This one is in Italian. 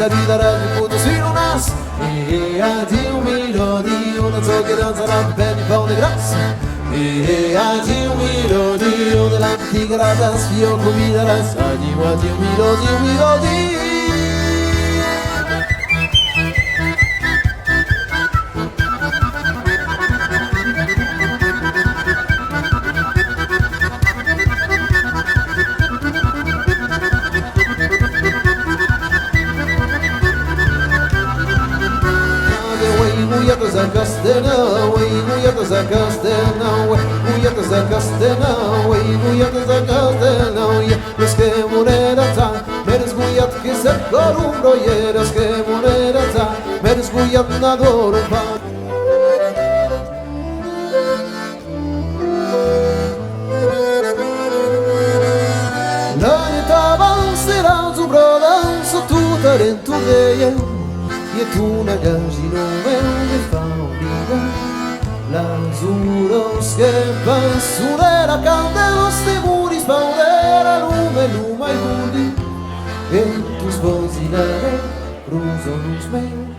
salita radio puto si lunas e addio melodio non so che danzerà per i paune grasse e addio melodio dell'antica rata sfio comida rasa addio melodio Zakastena, way Guyata Zakastena, Guyata Zakastena, way Guyata Zakastena, es que moneda meres Guyat que se corumbro, es que moneda meres Guyat nadoro pa. La neta avancerà su brodanzo tutta dentro veia. E tu na gagino me fa obliga l'azzurro scheppa sulla candela ste muri spaurera lume luma i bulli e tu sposi la ruso luz me